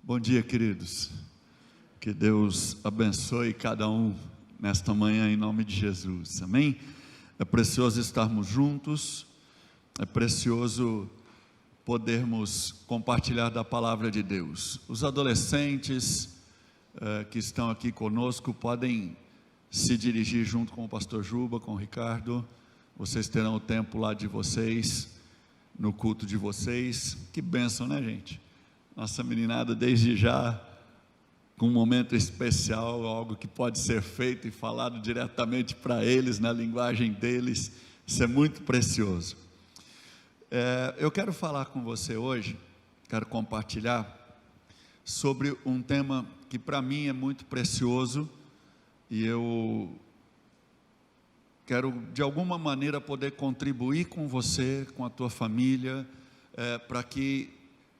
Bom dia, queridos. Que Deus abençoe cada um nesta manhã em nome de Jesus. Amém? É precioso estarmos juntos. É precioso podermos compartilhar da palavra de Deus. Os adolescentes que estão aqui conosco podem se dirigir junto com o pastor Juba, com o Ricardo. Vocês terão o tempo lá de vocês, no culto de vocês. Que bênção, né, gente? Nossa meninada desde já, com um momento especial, algo que pode ser feito e falado diretamente para eles, na linguagem deles. Isso é muito precioso. Eu quero falar com você hoje, quero compartilhar sobre um tema que para mim é muito precioso, e eu quero de alguma maneira poder contribuir com você, com a tua família, para que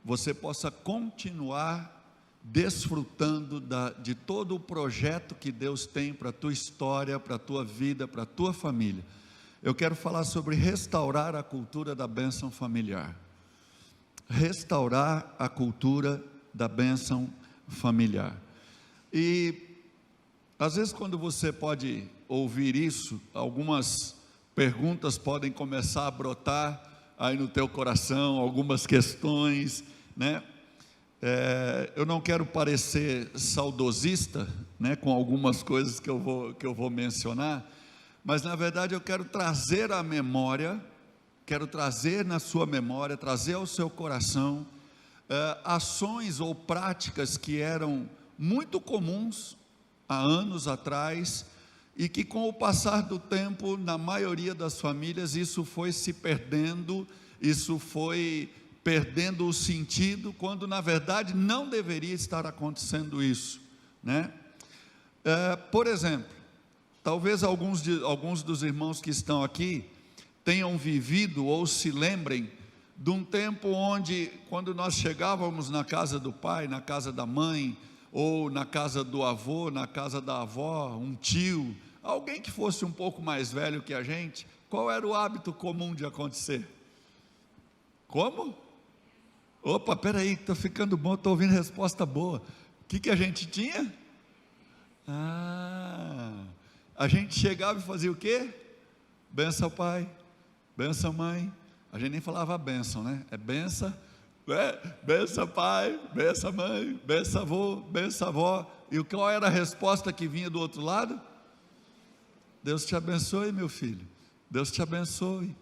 você possa continuar desfrutando de todo o projeto que Deus tem para a tua história, para a tua vida, para a tua família. Eu quero falar sobre restaurar a cultura da bênção familiar. Restaurar a cultura da bênção familiar. E às vezes quando você pode ouvir isso, algumas perguntas podem começar a brotar aí no teu coração, algumas questões, né? Eu não quero parecer saudosista, né, com algumas coisas que eu vou mencionar, mas na verdade eu quero trazer à memória, quero trazer na sua memória, trazer ao seu coração, ações ou práticas que eram muito comuns há anos atrás, e que com o passar do tempo, na maioria das famílias, isso foi se perdendo, isso foi perdendo o sentido, quando na verdade não deveria estar acontecendo isso, né? Por exemplo, talvez alguns dos irmãos que estão aqui tenham vivido ou se lembrem de um tempo onde, quando nós chegávamos na casa do pai, na casa da mãe, ou na casa do avô, na casa da avó, um tio, alguém que fosse um pouco mais velho que a gente, qual era o hábito comum de acontecer? Como? Opa, peraí, está ficando bom, estou ouvindo resposta boa. O que a gente tinha? A gente chegava e fazia o quê? Benção pai, benção mãe. A gente nem falava benção, né? É benção, benção pai, benção mãe, benção avô, benção avó. E qual era a resposta que vinha do outro lado? Deus te abençoe, meu filho, Deus te abençoe.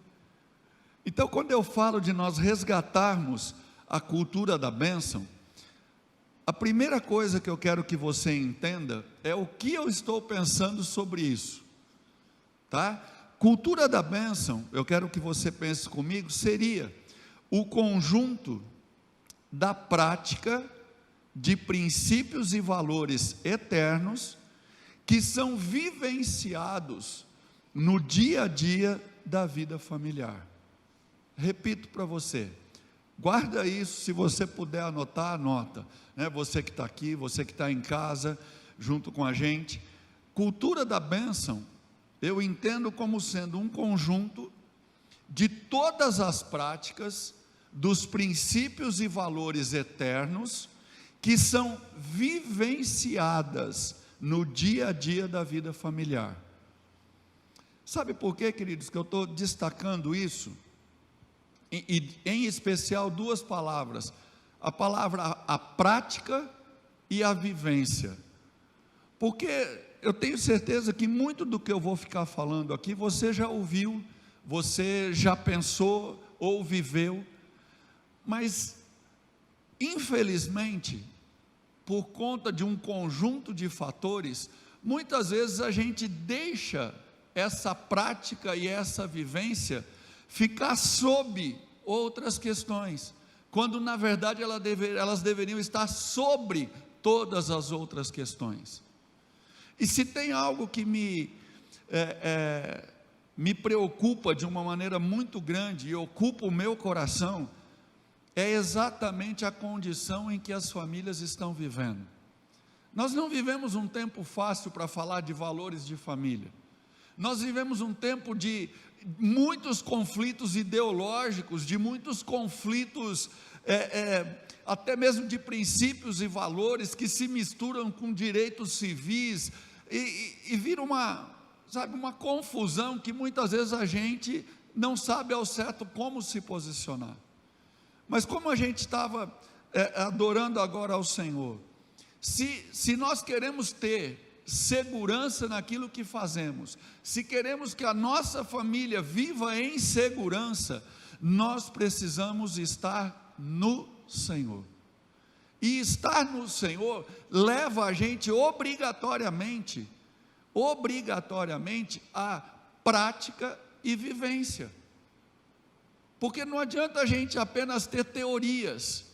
Então, quando eu falo de nós resgatarmos a cultura da bênção, a primeira coisa que eu quero que você entenda é o que eu estou pensando sobre isso, tá? Cultura da bênção, eu quero que você pense comigo, seria o conjunto da prática de princípios e valores eternos que são vivenciados no dia a dia da vida familiar. Repito para você, guarda isso, se você puder anotar, anota, né? Você que está aqui, você que está em casa, junto com a gente. Cultura da bênção, eu entendo como sendo um conjunto de todas as práticas, dos princípios e valores eternos, que são vivenciadas no dia a dia da vida familiar. Sabe por quê, queridos, que eu estou destacando isso? E em especial duas palavras, a palavra a prática e a vivência, porque eu tenho certeza que muito do que eu vou ficar falando aqui, você já ouviu, você já pensou ou viveu, mas infelizmente, por conta de um conjunto de fatores, muitas vezes a gente deixa essa prática e essa vivência ficar sob outras questões, quando na verdade elas deveriam estar sobre todas as outras questões. E se tem algo que me preocupa de uma maneira muito grande e ocupa o meu coração, é exatamente a condição em que as famílias estão vivendo. Nós não vivemos um tempo fácil para falar de valores de família. Nós vivemos um tempo de muitos conflitos ideológicos, de muitos conflitos, até mesmo de princípios e valores que se misturam com direitos civis, e vira uma confusão que muitas vezes a gente não sabe ao certo como se posicionar. Mas como a gente estava adorando agora ao Senhor, se nós queremos ter segurança naquilo que fazemos, se queremos que a nossa família viva em segurança, nós precisamos estar no Senhor. E estar no Senhor leva a gente obrigatoriamente à prática e vivência. Porque não adianta a gente apenas ter teorias.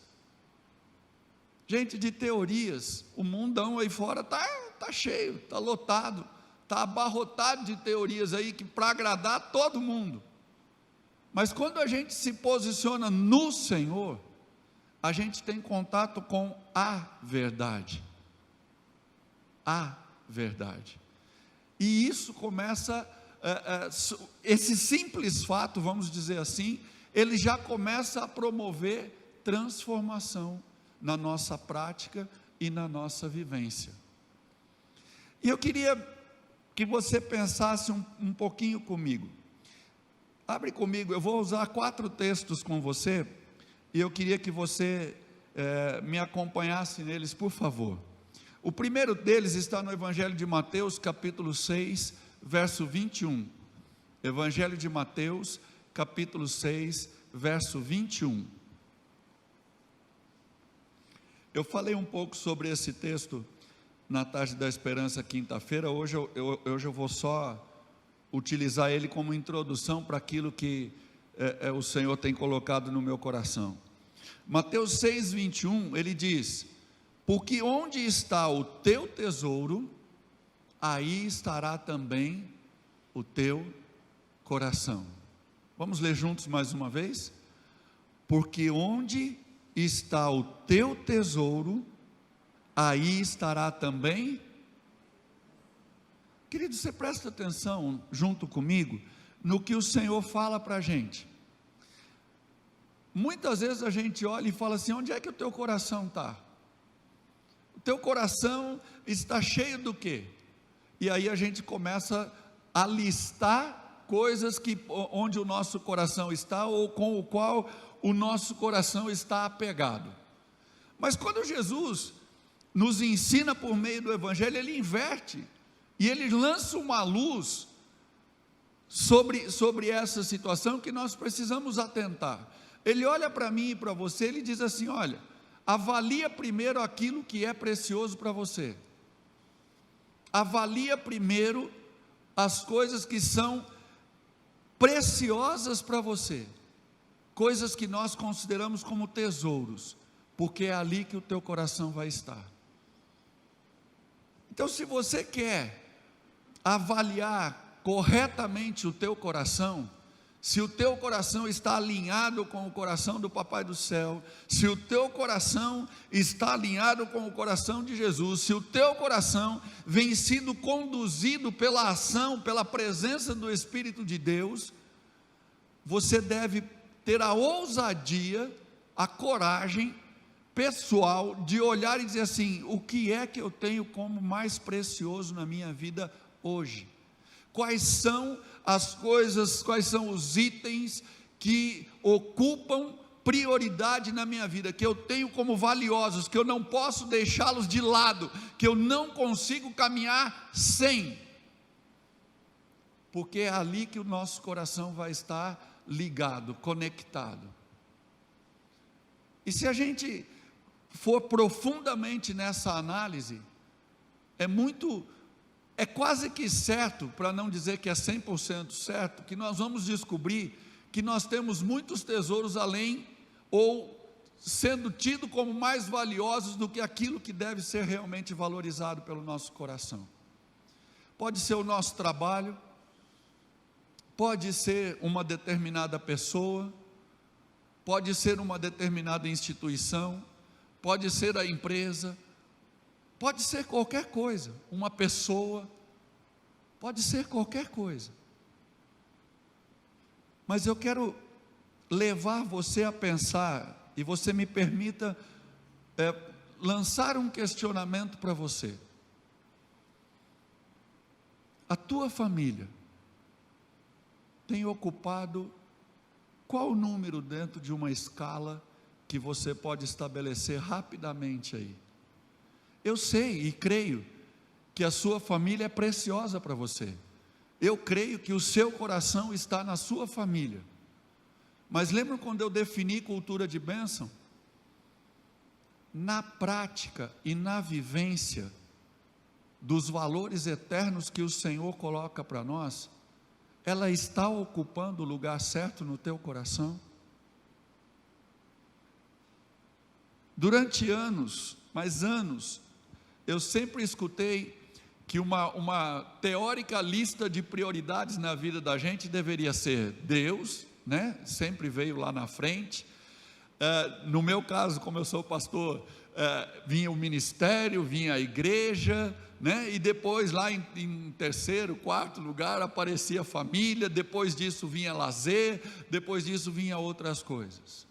Gente, de teorias, o mundão aí fora está cheio, está lotado, está abarrotado de teorias aí que para agradar todo mundo. Mas quando a gente se posiciona no Senhor, a gente tem contato com a verdade. A verdade. E isso começa, esse simples fato, vamos dizer assim, ele já começa a promover transformação na nossa prática e na nossa vivência. E eu queria que você pensasse um pouquinho comigo. Abre comigo, eu vou usar 4 textos com você, e eu queria que você me acompanhasse neles, por favor. O primeiro deles está no Evangelho de Mateus, capítulo 6, verso 21. Evangelho de Mateus, capítulo 6, verso 21. Eu falei um pouco sobre esse texto na Tarde da Esperança, quinta-feira. Hoje eu vou só utilizar ele como introdução para aquilo que o Senhor tem colocado no meu coração. Mateus 6, 21, ele diz: porque onde está o teu tesouro, aí estará também o teu coração. Vamos ler juntos mais uma vez? Porque onde está o teu tesouro, aí estará também. Querido, você presta atenção junto comigo no que o Senhor fala para a gente. Muitas vezes a gente olha e fala assim: onde é que o teu coração está? O teu coração está cheio do quê? E aí a gente começa a listar coisas onde o nosso coração está, ou com o qual o nosso coração está apegado. Mas quando Jesus nos ensina por meio do Evangelho, ele inverte, e ele lança uma luz sobre essa situação que nós precisamos atentar. Ele olha para mim e para você, ele diz assim: olha, avalia primeiro aquilo que é precioso para você, avalia primeiro as coisas que são preciosas para você, coisas que nós consideramos como tesouros, porque é ali que o teu coração vai estar. Então, se você quer avaliar corretamente o teu coração, se o teu coração está alinhado com o coração do Papai do Céu, se o teu coração está alinhado com o coração de Jesus, se o teu coração vem sendo conduzido pela ação, pela presença do Espírito de Deus, você deve ter a ousadia, a coragem pessoal de olhar e dizer assim: o que é que eu tenho como mais precioso na minha vida hoje? Quais são as coisas, quais são os itens que ocupam prioridade na minha vida, que eu tenho como valiosos, que eu não posso deixá-los de lado, que eu não consigo caminhar sem, porque é ali que o nosso coração vai estar ligado, conectado. E se a gente for profundamente nessa análise, é quase que certo, para não dizer que é 100% certo, que nós vamos descobrir que nós temos muitos tesouros além, ou sendo tido como mais valiosos do que aquilo que deve ser realmente valorizado pelo nosso coração. Pode ser o nosso trabalho, pode ser uma determinada pessoa, pode ser uma determinada instituição, pode ser a empresa, pode ser qualquer coisa, uma pessoa, pode ser qualquer coisa. Mas eu quero levar você a pensar, e você me permita lançar um questionamento para você. A tua família tem ocupado qual número dentro de uma escala que você pode estabelecer rapidamente aí? Eu sei e creio que a sua família é preciosa para você. Eu creio que o seu coração está na sua família. Mas lembra quando eu defini cultura de bênção? Na prática e na vivência dos valores eternos que o Senhor coloca para nós, ela está ocupando o lugar certo no teu coração? Durante anos, mas anos, eu sempre escutei que uma teórica lista de prioridades na vida da gente deveria ser Deus, né? Sempre veio lá na frente. No meu caso, como eu sou pastor, vinha o ministério, vinha a igreja, né? E depois lá em terceiro, quarto lugar aparecia a família, depois disso vinha lazer, depois disso vinha outras coisas.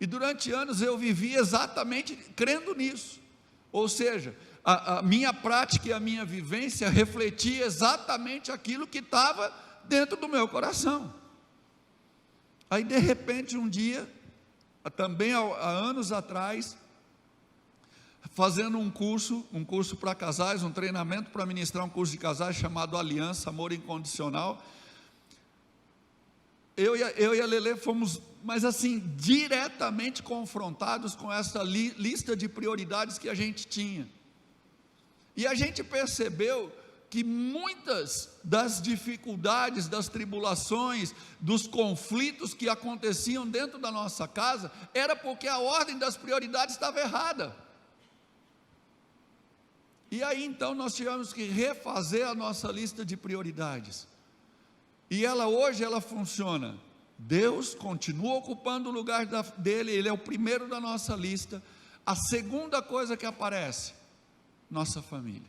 E durante anos eu vivi exatamente crendo nisso, ou seja, a minha prática e a minha vivência refletia exatamente aquilo que estava dentro do meu coração. Aí de repente um dia, também há anos atrás, fazendo um curso para casais, um treinamento para ministrar um curso de casais chamado Aliança, Amor Incondicional. Eu e a Lelê fomos, mas assim, diretamente confrontados com essa lista de prioridades que a gente tinha. E a gente percebeu que muitas das dificuldades, das tribulações, dos conflitos que aconteciam dentro da nossa casa, era porque a ordem das prioridades estava errada. E aí então nós tivemos que refazer a nossa lista de prioridades. E hoje ela funciona. Deus continua ocupando o lugar dele, Ele é o primeiro da nossa lista. A segunda coisa que aparece, nossa família.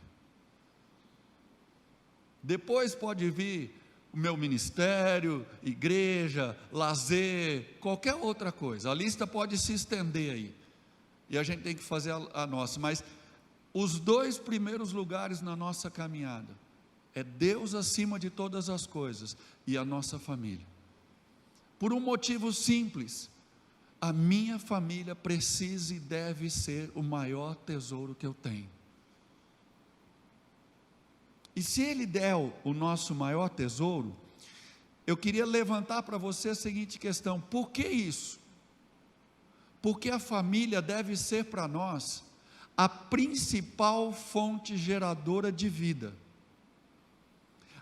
Depois pode vir o meu ministério, igreja, lazer, qualquer outra coisa. A lista pode se estender aí. E a gente tem que fazer a nossa. Mas os dois primeiros lugares na nossa caminhada é Deus acima de todas as coisas e a nossa família. Por um motivo simples: a minha família precisa e deve ser o maior tesouro que eu tenho. E se Ele der o nosso maior tesouro, eu queria levantar para você a seguinte questão: por que isso? Porque a família deve ser para nós a principal fonte geradora de vida.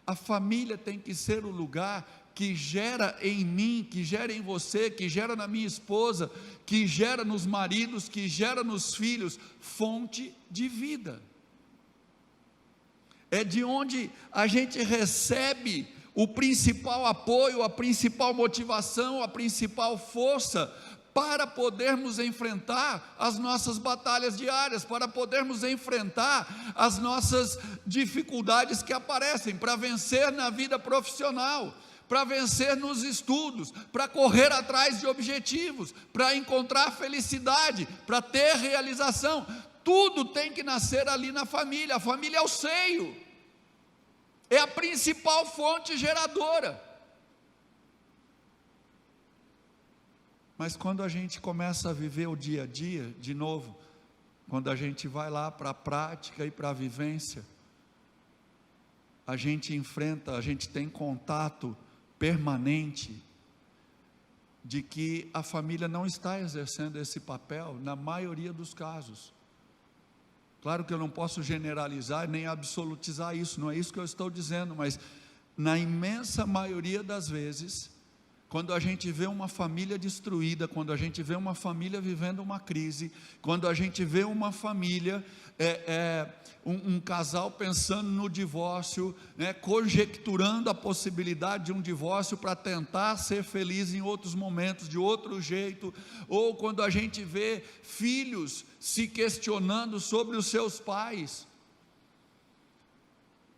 A família tem que ser o lugar que gera em mim, que gera em você, que gera na minha esposa, que gera nos maridos, que gera nos filhos, fonte de vida. É de onde a gente recebe o principal apoio, a principal motivação, a principal força para podermos enfrentar as nossas batalhas diárias, para podermos enfrentar as nossas dificuldades que aparecem, para vencer na vida profissional, para vencer nos estudos, para correr atrás de objetivos, para encontrar felicidade, para ter realização. Tudo tem que nascer ali na família. A família é o seio, é a principal fonte geradora. Mas quando a gente começa a viver o dia a dia, de novo, quando a gente vai lá para a prática e para a vivência, a gente enfrenta, a gente tem contato permanente de que a família não está exercendo esse papel na maioria dos casos. Claro que eu não posso generalizar nem absolutizar isso, não é isso que eu estou dizendo, mas na imensa maioria das vezes, quando a gente vê uma família destruída, quando a gente vê uma família vivendo uma crise, quando a gente vê uma família, um casal pensando no divórcio, né, conjecturando a possibilidade de um divórcio para tentar ser feliz em outros momentos, de outro jeito, ou quando a gente vê filhos se questionando sobre os seus pais,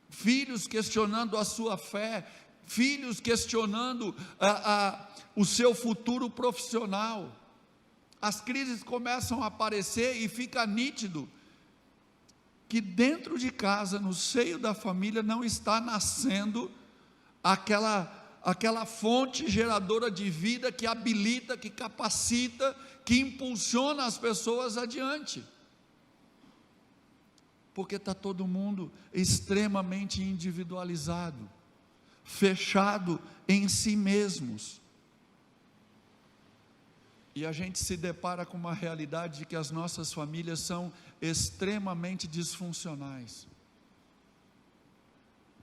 filhos questionando a sua fé, filhos questionando o seu futuro profissional. As crises começam a aparecer e fica nítido que dentro de casa, no seio da família, não está nascendo aquela fonte geradora de vida que habilita, que capacita, que impulsiona as pessoas adiante. Porque está todo mundo extremamente individualizado, fechado em si mesmos. E a gente se depara com uma realidade de que as nossas famílias são extremamente disfuncionais,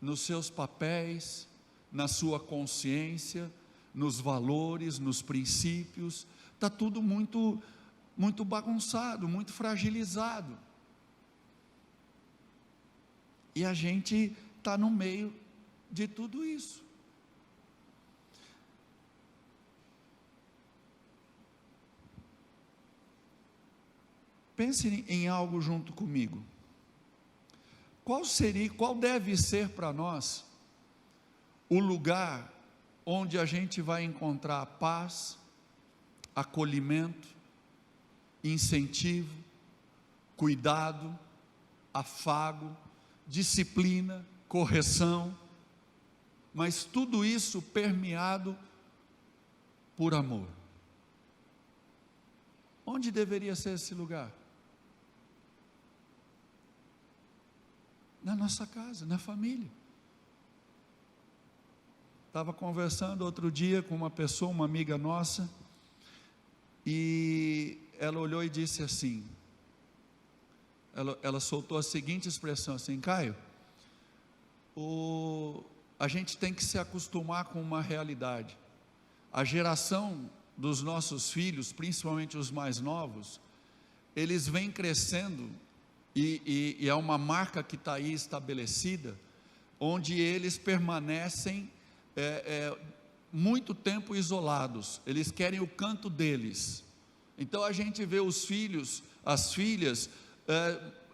nos seus papéis, na sua consciência, nos valores, nos princípios, está tudo muito, muito bagunçado, muito fragilizado. E a gente está no meio de tudo isso. Pense em algo junto comigo. Qual deve ser para nós o lugar onde a gente vai encontrar paz, acolhimento, incentivo, cuidado, afago, disciplina, correção, mas tudo isso permeado por amor? Onde deveria ser esse lugar? Na nossa casa, na família. Estava conversando outro dia com uma pessoa, uma amiga nossa, e ela olhou e disse assim, ela soltou a seguinte expressão assim: Caio, a gente tem que se acostumar com uma realidade. A geração dos nossos filhos, principalmente os mais novos, eles vêm crescendo, e é uma marca que está aí estabelecida, onde eles permanecem muito tempo isolados, eles querem o canto deles. Então a gente vê os filhos, as filhas,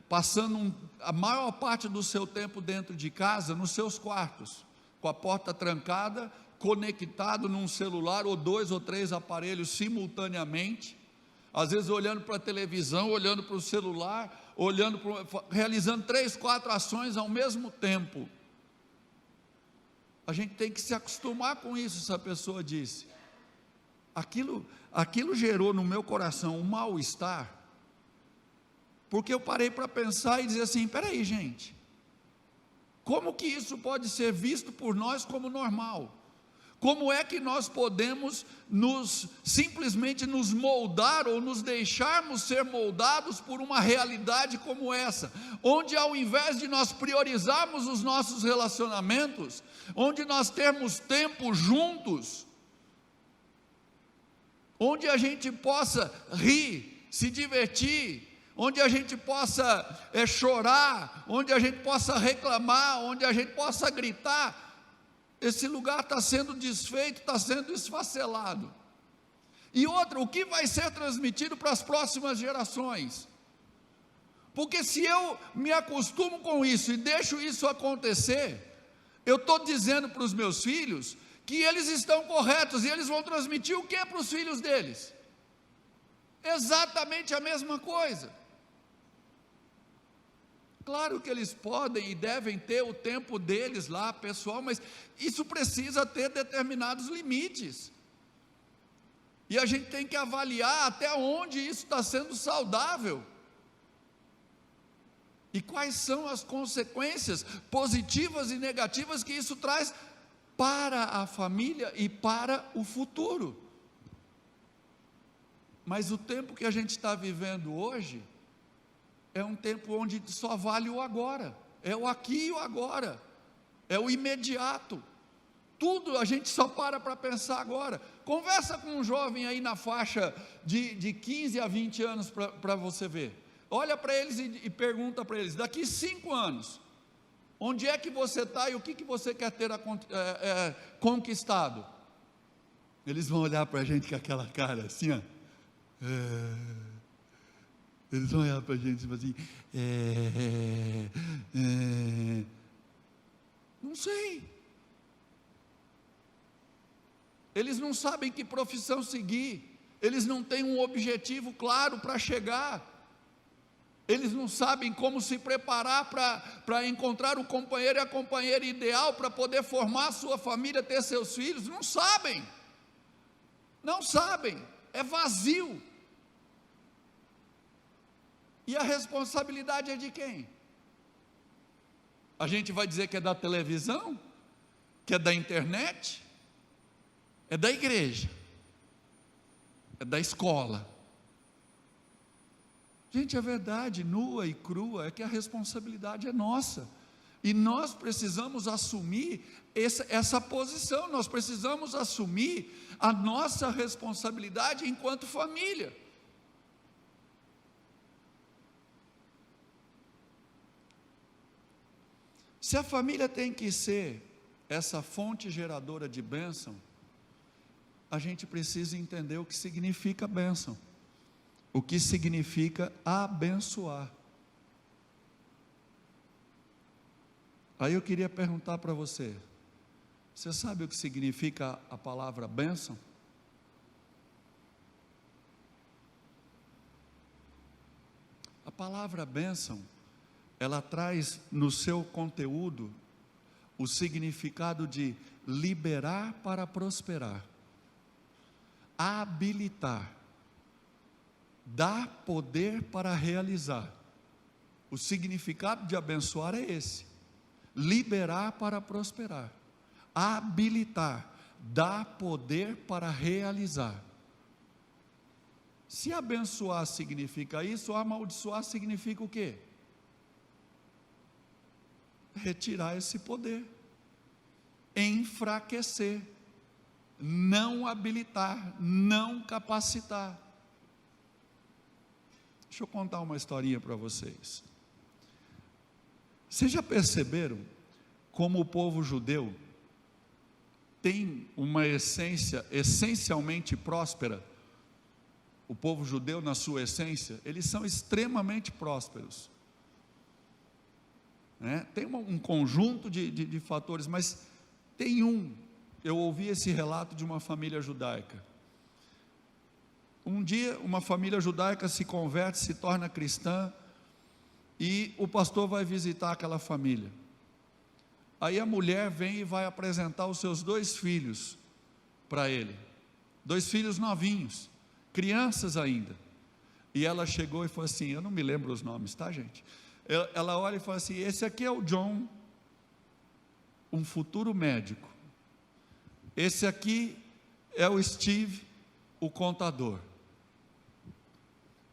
passando a maior parte do seu tempo dentro de casa, nos seus quartos, com a porta trancada, conectado num celular, ou 2 ou 3 aparelhos simultaneamente, às vezes olhando para a televisão, olhando para o celular, realizando 3, 4 ações ao mesmo tempo. A gente tem que se acostumar com isso. Essa pessoa disse, aquilo gerou no meu coração um mal-estar, porque eu parei para pensar e dizer assim: espera aí, gente, como que isso pode ser visto por nós como normal? Como é que nós podemos simplesmente nos moldar, ou nos deixarmos ser moldados por uma realidade como essa, onde ao invés de nós priorizarmos os nossos relacionamentos, onde nós termos tempo juntos, onde a gente possa rir, se divertir, onde a gente possa chorar, onde a gente possa reclamar, onde a gente possa gritar, esse lugar está sendo desfeito, está sendo esfacelado. E outra, o que vai ser transmitido para as próximas gerações? Porque se eu me acostumo com isso e deixo isso acontecer, eu estou dizendo para os meus filhos que eles estão corretos, e eles vão transmitir o que para os filhos deles? Exatamente a mesma coisa. Claro que eles podem e devem ter o tempo deles lá, pessoal, mas isso precisa ter determinados limites. E a gente tem que avaliar até onde isso está sendo saudável. E quais são as consequências positivas e negativas que isso traz para a família e para o futuro. Mas o tempo que a gente está vivendo hoje é um tempo onde só vale o agora, é o aqui e o agora, é o imediato. Tudo a gente só para pensar agora. Conversa com um jovem aí na faixa de 15 a 20 anos para você ver. Olha para eles e pergunta para eles: daqui 5 anos, onde é que você está e o que você quer ter conquistado? Eles vão olhar para a gente com aquela cara assim, ó. Eles vão olhar para a gente e falar assim: não sei. eles não sabem que profissão seguir, eles não têm um objetivo claro para chegar, eles não sabem como se preparar para encontrar o companheiro e a companheira ideal, para poder formar a sua família, ter seus filhos, não sabem, é vazio. E a responsabilidade é de quem? A gente vai dizer que é da televisão? Que é da internet? É da igreja? É da escola? Gente, é verdade, nua e crua, é que a responsabilidade é nossa, e nós precisamos assumir essa posição, nós precisamos assumir a nossa responsabilidade enquanto família. Se a família tem que ser essa fonte geradora de bênção, a gente precisa entender o que significa bênção, o que significa abençoar. Aí eu queria perguntar para você, você sabe o que significa a palavra bênção? A palavra bênção, ela traz no seu conteúdo o significado de liberar para prosperar, habilitar, dar poder para realizar. O significado de abençoar é esse: liberar para prosperar, habilitar, dar poder para realizar. Se abençoar significa isso, amaldiçoar significa o quê? Retirar esse poder, enfraquecer, não habilitar, não capacitar. Deixa eu contar uma historinha para vocês. Vocês já perceberam como o povo judeu tem uma essência essencialmente próspera? O povo judeu, na sua essência, eles são extremamente prósperos, né? Tem um conjunto de fatores, mas tem eu ouvi esse relato de uma família judaica. Um dia uma família judaica se converte, se torna cristã, e o pastor vai visitar aquela família. Aí a mulher vem e vai apresentar os seus 2 filhos para ele, 2 filhos novinhos, crianças ainda. E ela chegou e falou assim, eu não me lembro os nomes, tá, gente? Ela olha e fala assim, esse aqui é o John, um futuro médico. Esse aqui é o Steve, o contador.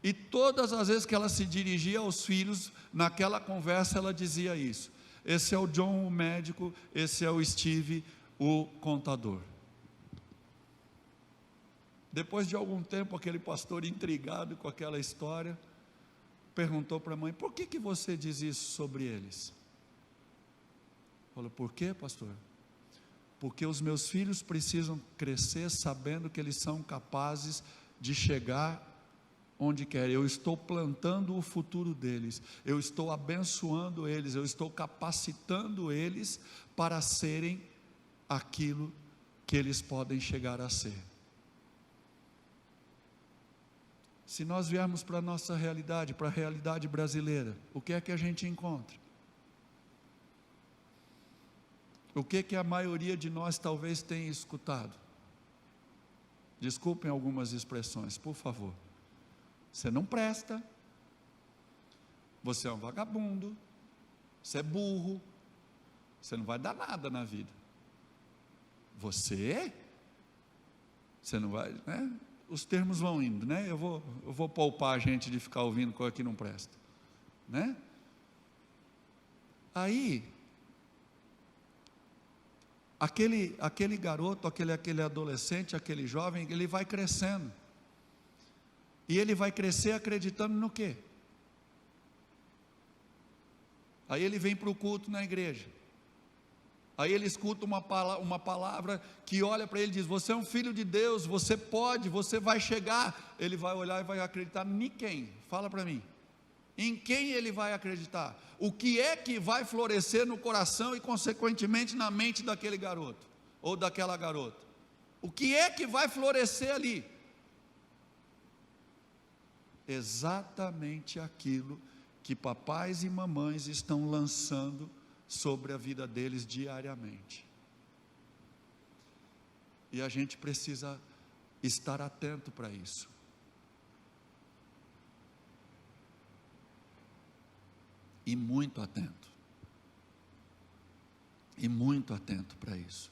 E todas as vezes que ela se dirigia aos filhos, naquela conversa ela dizia isso: esse é o John, o médico, esse é o Steve, o contador. Depois de algum tempo, aquele pastor, intrigado com aquela história, perguntou para a mãe, por que você diz isso sobre eles? Falou, por quê, pastor? Porque os meus filhos precisam crescer sabendo que eles são capazes de chegar onde querem. Eu estou plantando o futuro deles, eu estou abençoando eles, eu estou capacitando eles para serem aquilo que eles podem chegar a ser. Se nós viermos para a nossa realidade, para a realidade brasileira, o que é que a gente encontra? O que que a maioria de nós talvez tenha escutado? Desculpem algumas expressões, por favor. Você não presta, você é um vagabundo, você é burro, você não vai dar nada na vida. Você não vai, né? Os termos vão indo, né? Eu vou poupar a gente de ficar ouvindo coisa que não presta, né? Aí, aquele garoto, aquele adolescente, aquele jovem, ele vai crescendo, e ele vai crescer acreditando no quê? Aí ele vem para o culto na igreja, aí ele escuta uma palavra que olha para ele e diz, você é um filho de Deus, você pode, você vai chegar. Ele vai olhar e vai acreditar em quem? Fala para mim, em quem ele vai acreditar? O que é que vai florescer no coração e consequentemente na mente daquele garoto, ou daquela garota? O que é que vai florescer ali? Exatamente aquilo que papais e mamães estão lançando sobre a vida deles diariamente. E a gente precisa estar atento para isso. E muito atento. E muito atento para isso.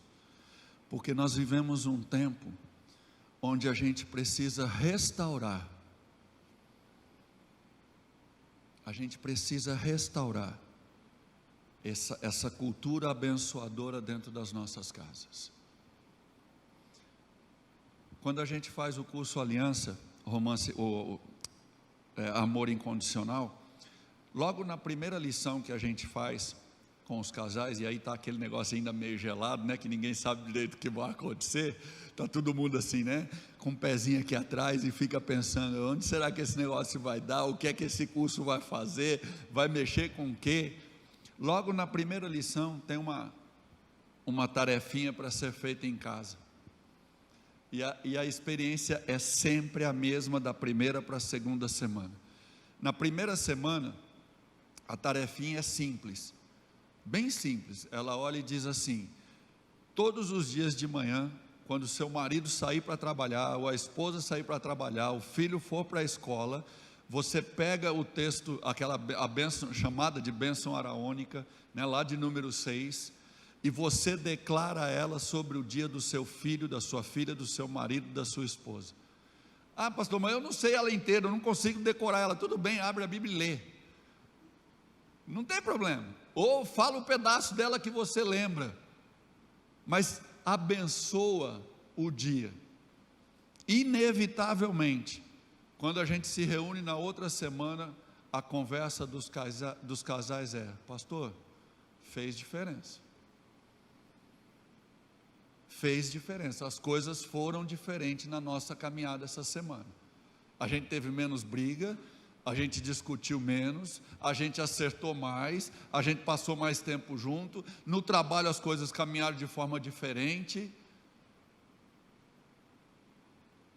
Porque nós vivemos um tempo onde a gente precisa restaurar. A gente precisa restaurar essa cultura abençoadora dentro das nossas casas. Quando a gente faz o curso Aliança, Amor Incondicional, logo na primeira lição que a gente faz com os casais, e aí está aquele negócio ainda meio gelado, né, que ninguém sabe direito o que vai acontecer, está todo mundo assim, né, com um pezinho aqui atrás e fica pensando, onde será que esse negócio vai dar, o que é que esse curso vai fazer, vai mexer com o quê? Logo na primeira lição tem uma tarefinha para ser feita em casa, e a experiência é sempre a mesma da primeira para a segunda semana. Na primeira semana, a tarefinha é simples, bem simples. Ela olha e diz assim: todos os dias de manhã, quando o seu marido sair para trabalhar, ou a esposa sair para trabalhar, o filho for para a escola, você pega o texto, a bênção, chamada de bênção araônica, né, lá de número 6, e você declara ela sobre o dia do seu filho, da sua filha, do seu marido, da sua esposa. Ah, pastor, mas eu não sei ela inteira, eu não consigo decorar ela. Tudo bem, abre a Bíblia e lê, não tem problema, ou fala um pedaço dela que você lembra, mas abençoa o dia. Inevitavelmente, quando a gente se reúne na outra semana, a conversa dos casais é: pastor, fez diferença, as coisas foram diferentes na nossa caminhada essa semana, a gente teve menos briga, a gente discutiu menos, a gente acertou mais, a gente passou mais tempo junto, no trabalho as coisas caminharam de forma diferente,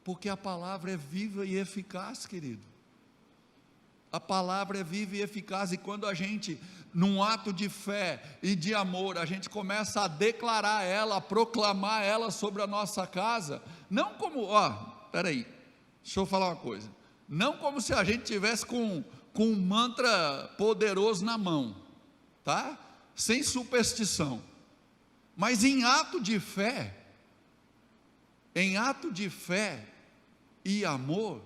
porque a palavra é viva e eficaz, querido. A palavra é viva e eficaz, e quando a gente, num ato de fé e de amor, a gente começa a declarar ela, a proclamar ela sobre a nossa casa, não como, peraí, deixa eu falar uma coisa, não como se a gente tivesse com um mantra poderoso na mão, tá? Sem superstição, mas em ato de fé e amor,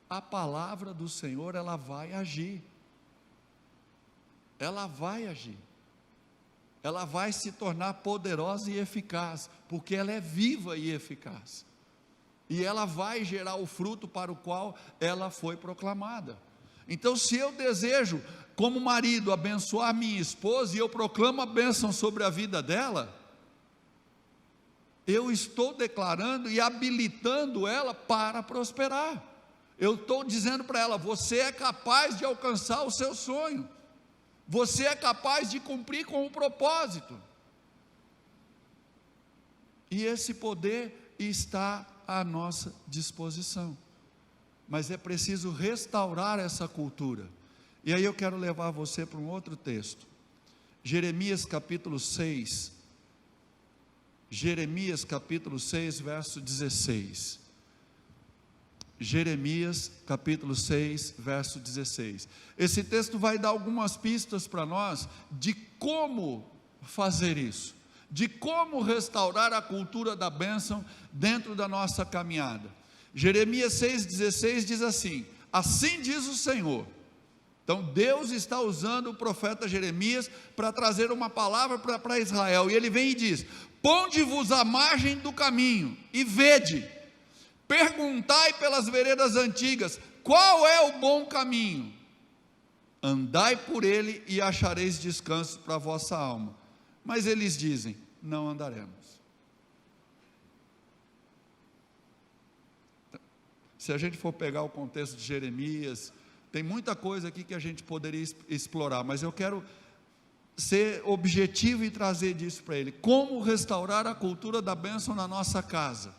a palavra do Senhor, ela vai agir, ela vai se tornar poderosa e eficaz, porque ela é viva e eficaz, e ela vai gerar o fruto para o qual ela foi proclamada. Então, se eu desejo, como marido, abençoar minha esposa, e eu proclamo a bênção sobre a vida dela, eu estou declarando e habilitando ela para prosperar. Eu estou dizendo para ela: você é capaz de alcançar o seu sonho, você é capaz de cumprir com o propósito, e esse poder está à nossa disposição, mas é preciso restaurar essa cultura. E aí eu quero levar você para um outro texto, Jeremias capítulo 6, verso 16, Jeremias capítulo 6, verso 16, esse texto vai dar algumas pistas para nós, de como fazer isso, de como restaurar a cultura da bênção, dentro da nossa caminhada. Jeremias 6,16 diz assim: assim diz o Senhor. Então Deus está usando o profeta Jeremias, para trazer uma palavra para Israel, e ele vem e diz: ponde-vos à margem do caminho, e vede, perguntai pelas veredas antigas, qual é o bom caminho, andai por ele, e achareis descanso para a vossa alma. Mas eles dizem: não andaremos. Se a gente for pegar o contexto de Jeremias, tem muita coisa aqui que a gente poderia explorar, mas eu quero ser objetivo e trazer disso para ele. Como restaurar a cultura da bênção na nossa casa?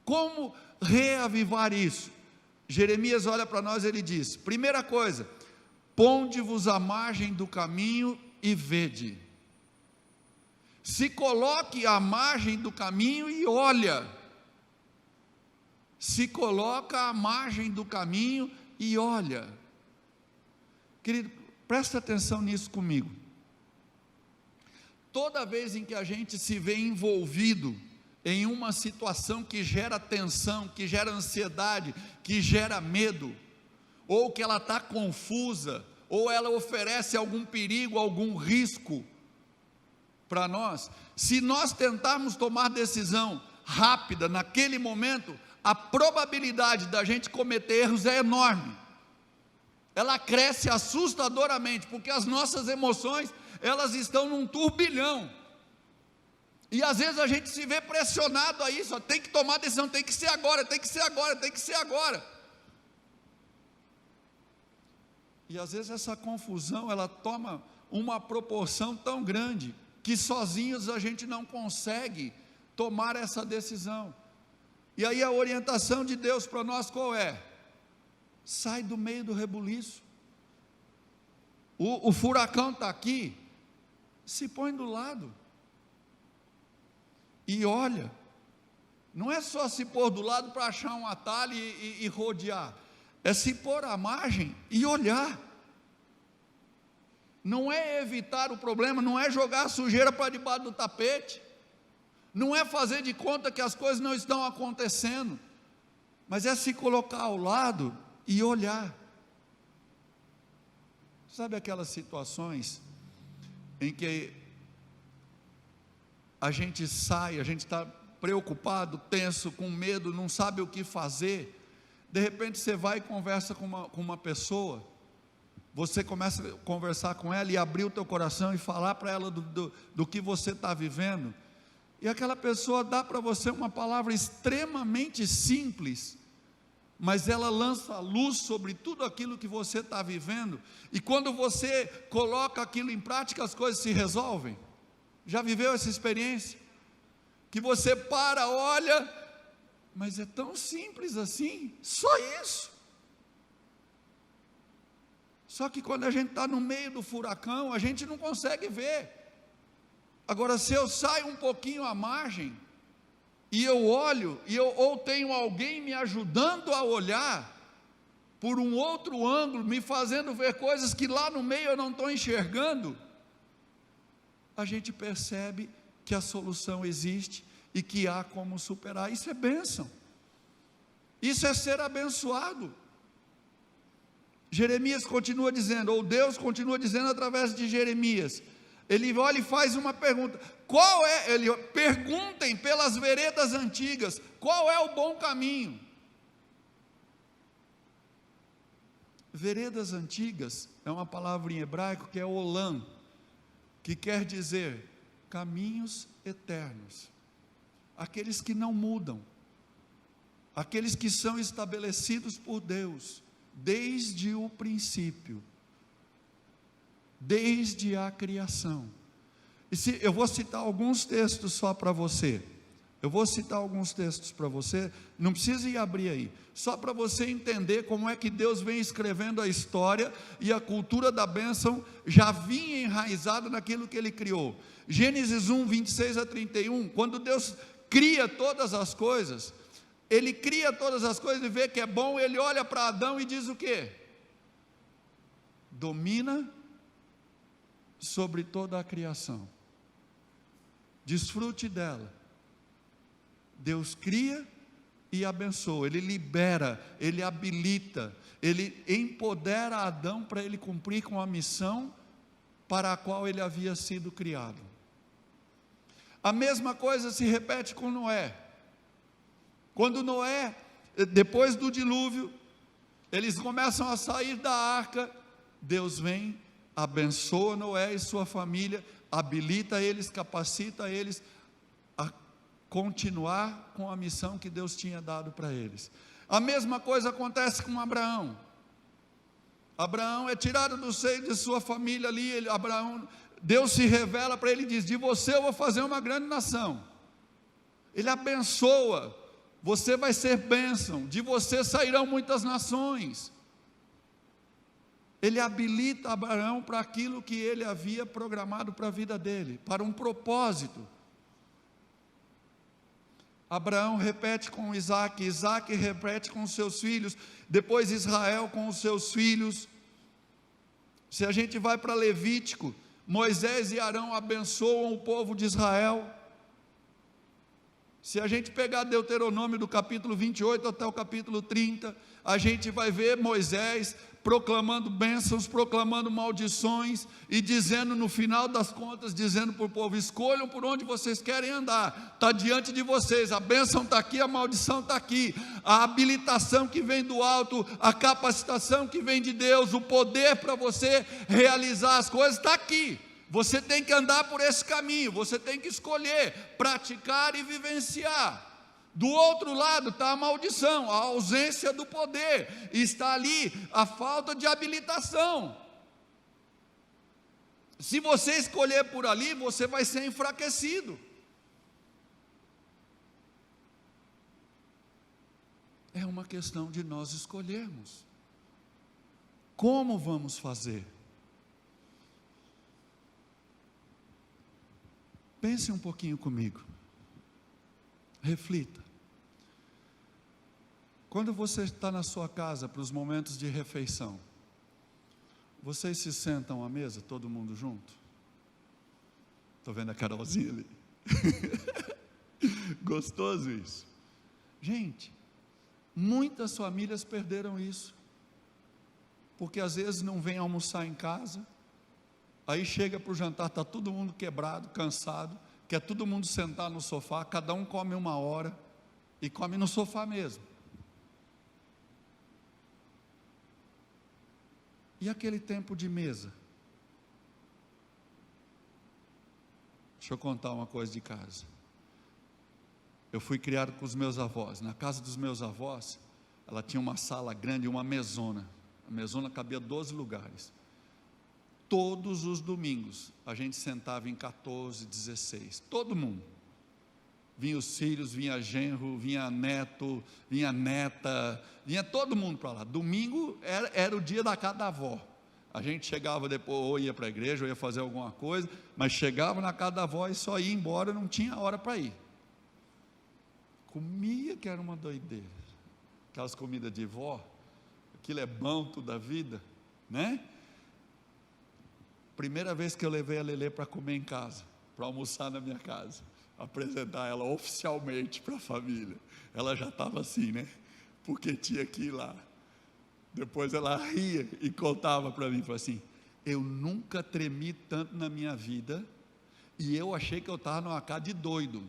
Como reavivar isso? Jeremias olha para nós e ele diz: primeira coisa, ponde-vos à margem do caminho e vede. Se coloque à margem do caminho e olha. Se coloca à margem do caminho e olha. Querido, presta atenção nisso comigo. Toda vez em que a gente se vê envolvido em uma situação que gera tensão, que gera ansiedade, que gera medo, ou que ela está confusa, ou ela oferece algum perigo, algum risco para nós, se nós tentarmos tomar decisão rápida naquele momento, a probabilidade da gente cometer erros é enorme. Ela cresce assustadoramente, porque as nossas emoções, elas estão num turbilhão, e às vezes a gente se vê pressionado a isso, tem que tomar decisão, tem que ser agora, tem que ser agora, tem que ser agora, e às vezes essa confusão, ela toma uma proporção tão grande, que sozinhos a gente não consegue tomar essa decisão. E aí a orientação de Deus para nós qual é? Sai do meio do rebuliço. O furacão está aqui, se põe do lado e olha. Não é só se pôr do lado para achar um atalho e rodear, é se pôr à margem e olhar. Não é evitar o problema, não é jogar a sujeira para debaixo do tapete, não é fazer de conta que as coisas não estão acontecendo, mas é se colocar ao lado e olhar. Sabe aquelas situações em que a gente sai, a gente está preocupado, tenso, com medo, não sabe o que fazer, de repente você vai e conversa com uma pessoa, você começa a conversar com ela e abrir o teu coração e falar para ela do que você está vivendo, e aquela pessoa dá para você uma palavra extremamente simples, mas ela lança luz sobre tudo aquilo que você está vivendo, e quando você coloca aquilo em prática, as coisas se resolvem. Já viveu essa experiência? Que você para, olha, mas é tão simples assim, só isso. Só que quando a gente está no meio do furacão, a gente não consegue ver. Agora, se eu saio um pouquinho à margem, e eu olho, ou tenho alguém me ajudando a olhar, por um outro ângulo, me fazendo ver coisas que lá no meio eu não estou enxergando, a gente percebe que a solução existe, e que há como superar. Isso é bênção, isso é ser abençoado. Jeremias continua dizendo, ou Deus continua dizendo através de Jeremias, ele olha e faz uma pergunta, perguntem pelas veredas antigas, qual é o bom caminho? Veredas antigas, é uma palavra em hebraico que é olam, que quer dizer, caminhos eternos, aqueles que não mudam, aqueles que são estabelecidos por Deus, desde o princípio, desde a criação. Eu vou citar alguns textos só para você, não precisa ir abrir aí, só para você entender como é que Deus vem escrevendo a história, e a cultura da bênção já vinha enraizada naquilo que Ele criou. Gênesis 1, 26 a 31, quando Deus cria todas as coisas, Ele cria todas as coisas e vê que é bom, Ele olha para Adão e diz o quê? Domina sobre toda a criação, desfrute dela. Deus cria e abençoa, Ele libera, Ele habilita, Ele empodera Adão para ele cumprir com a missão para a qual ele havia sido criado. A mesma coisa se repete com Noé. Quando Noé, depois do dilúvio, eles começam a sair da arca, Deus vem, abençoa Noé e sua família, habilita eles, capacita eles a continuar com a missão que Deus tinha dado para eles. A mesma coisa acontece com Abraão. Abraão é tirado do seio de sua família ali. Deus se revela para ele e diz: de você eu vou fazer uma grande nação. Ele abençoa, você vai ser bênção, de você sairão muitas nações. Ele habilita Abraão para aquilo que ele havia programado para a vida dele, para um propósito. Abraão repete com Isaac, Isaac repete com os seus filhos, depois Israel com os seus filhos. Se a gente vai para Levítico, Moisés e Arão abençoam o povo de Israel. Se a gente pegar Deuteronômio do capítulo 28 até o capítulo 30, a gente vai ver Moisés proclamando bênçãos, proclamando maldições, e dizendo no final das contas, dizendo para o povo: escolham por onde vocês querem andar, está diante de vocês, a bênção está aqui, a maldição está aqui, a habilitação que vem do alto, a capacitação que vem de Deus, o poder para você realizar as coisas está aqui. Você tem que andar por esse caminho, você tem que escolher, praticar e vivenciar. Do outro lado está a maldição, a ausência do poder, está ali a falta de habilitação. Se você escolher por ali, você vai ser enfraquecido. É uma questão de nós escolhermos. Como vamos fazer? Pense um pouquinho comigo. Reflita. Quando você está na sua casa para os momentos de refeição, vocês se sentam à mesa, todo mundo junto? Estou vendo a Carolzinha ali. Gostoso isso. Gente, muitas famílias perderam isso, porque às vezes não vem almoçar em casa, aí chega para o jantar, está todo mundo quebrado, cansado, quer todo mundo sentar no sofá, cada um come 1 hora, e come no sofá mesmo. E aquele tempo de mesa? Deixa eu contar uma coisa de casa. Eu fui criado com os meus avós. Na casa dos meus avós, ela tinha uma sala grande, uma mesona. A mesona cabia 12 lugares. Todos os domingos, a gente sentava em 14, 16, todo mundo. Vinha os filhos, vinha genro, vinha neto, vinha neta, vinha todo mundo para lá. Domingo era o dia da casa da avó. A gente chegava depois, ou ia para a igreja, ou ia fazer alguma coisa, mas chegava na casa da avó e só ia embora, não tinha hora para ir. Comia que era uma doideira. Aquelas comidas de vó, aquilo é bom toda a vida, né? Primeira vez que eu levei a Lelê para comer em casa, para almoçar na minha casa, apresentar ela oficialmente para a família, ela já estava assim, né? Porque tinha que ir lá. Depois ela ria e contava para mim, falou assim: eu nunca tremi tanto na minha vida, e eu achei que eu estava numa casa de doido.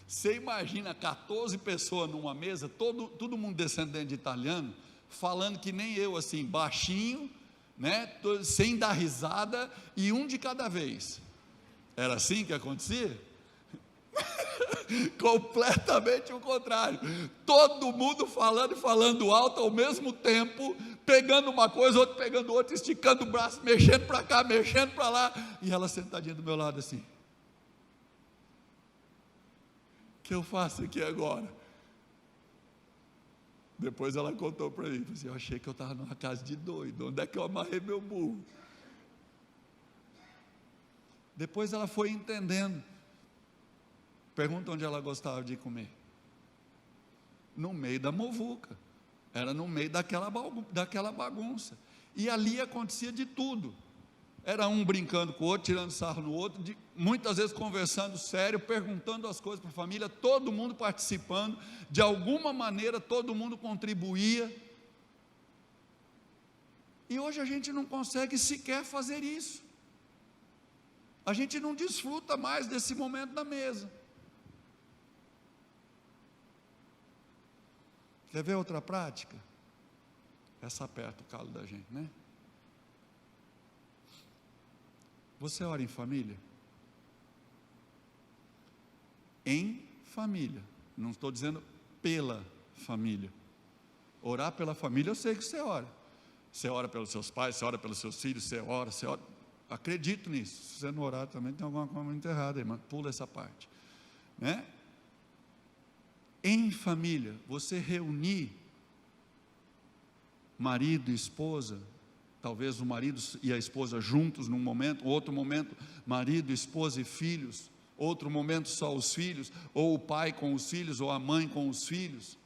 Você imagina 14 pessoas numa mesa, todo mundo descendente de italiano, falando que nem eu, assim, baixinho, né, sem dar risada, e um de cada vez. Era assim que acontecia? Completamente o contrário. Todo mundo falando alto ao mesmo tempo, pegando uma coisa, outro pegando outra, esticando o braço, mexendo para cá, mexendo para lá, e ela sentadinha do meu lado assim: o que eu faço aqui agora? Depois ela contou para mim, assim: eu achei que eu estava numa casa de doido, onde é que eu amarrei meu burro? Depois ela foi entendendo. Pergunta onde ela gostava de comer. No meio da muvuca, era no meio daquela bagunça, e ali acontecia de tudo. Era um brincando com o outro, tirando sarro no outro, muitas vezes conversando sério, perguntando as coisas para a família, todo mundo participando, de alguma maneira todo mundo contribuía. E hoje a gente não consegue sequer fazer isso. A gente não desfruta mais desse momento da mesa. Quer ver outra prática? Essa aperta o calo da gente, né? Você ora em família? Em família. Não estou dizendo pela família. Orar pela família, eu sei que você ora. Você ora pelos seus pais, você ora pelos seus filhos, você ora. Acredito nisso. Se você não orar também tem alguma coisa muito errada, irmão. Pula essa parte, né? Em família, você reunir marido e esposa, talvez o marido e a esposa juntos num momento, outro momento marido, esposa e filhos, outro momento só os filhos, ou o pai com os filhos, ou a mãe com os filhos.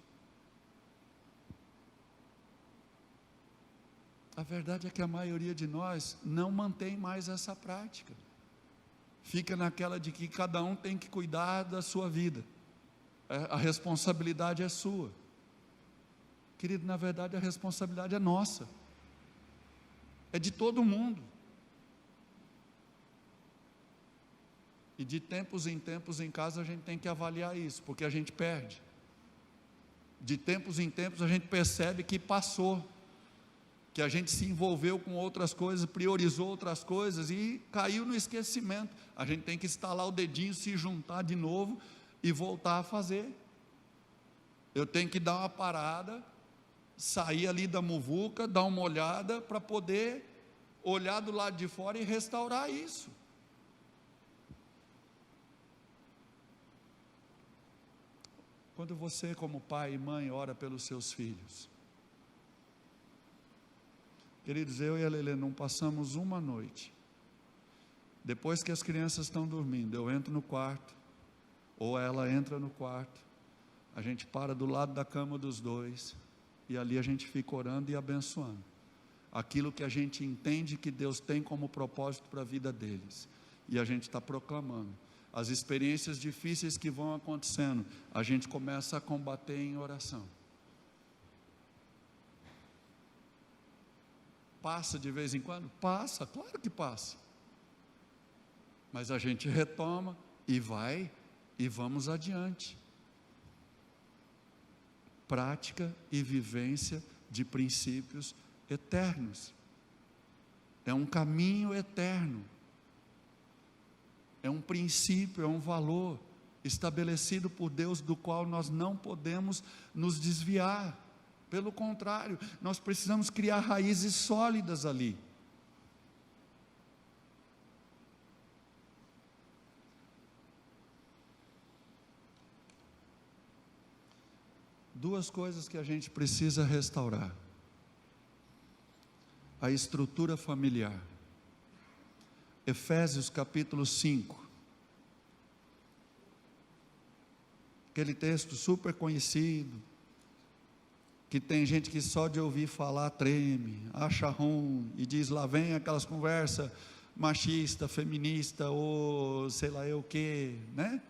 A verdade é que a maioria de nós não mantém mais essa prática, fica naquela de que cada um tem que cuidar da sua vida, a responsabilidade é sua. Querido, na verdade a responsabilidade é nossa, é de todo mundo, e de tempos em tempos em casa a gente tem que avaliar isso, porque a gente perde, de tempos em tempos a gente percebe que passou, que a gente se envolveu com outras coisas, priorizou outras coisas e caiu no esquecimento. A gente tem que estalar o dedinho, se juntar de novo e voltar a fazer. Eu tenho que dar uma parada, sair ali da muvuca, dar uma olhada para poder olhar do lado de fora e restaurar isso. Quando você, como pai e mãe, ora pelos seus filhos, queridos, eu e a Lelê não passamos uma noite, depois que as crianças estão dormindo, eu entro no quarto, ou ela entra no quarto, a gente para do lado da cama dos dois, e ali a gente fica orando e abençoando, aquilo que a gente entende que Deus tem como propósito para a vida deles, e a gente está proclamando, as experiências difíceis que vão acontecendo, a gente começa a combater em oração. Passa de vez em quando? Passa, claro que passa, mas a gente retoma e vai, e vamos adiante. Prática e vivência de princípios eternos, é um caminho eterno, é um princípio, é um valor estabelecido por Deus, do qual nós não podemos nos desviar. Pelo contrário, nós precisamos criar raízes sólidas ali. Duas coisas que a gente precisa restaurar: a estrutura familiar. Efésios capítulo 5, aquele texto super conhecido, que tem gente que só de ouvir falar treme, acha ruim, e diz, lá vem aquelas conversas machista, feminista, ou sei lá eu o que, né?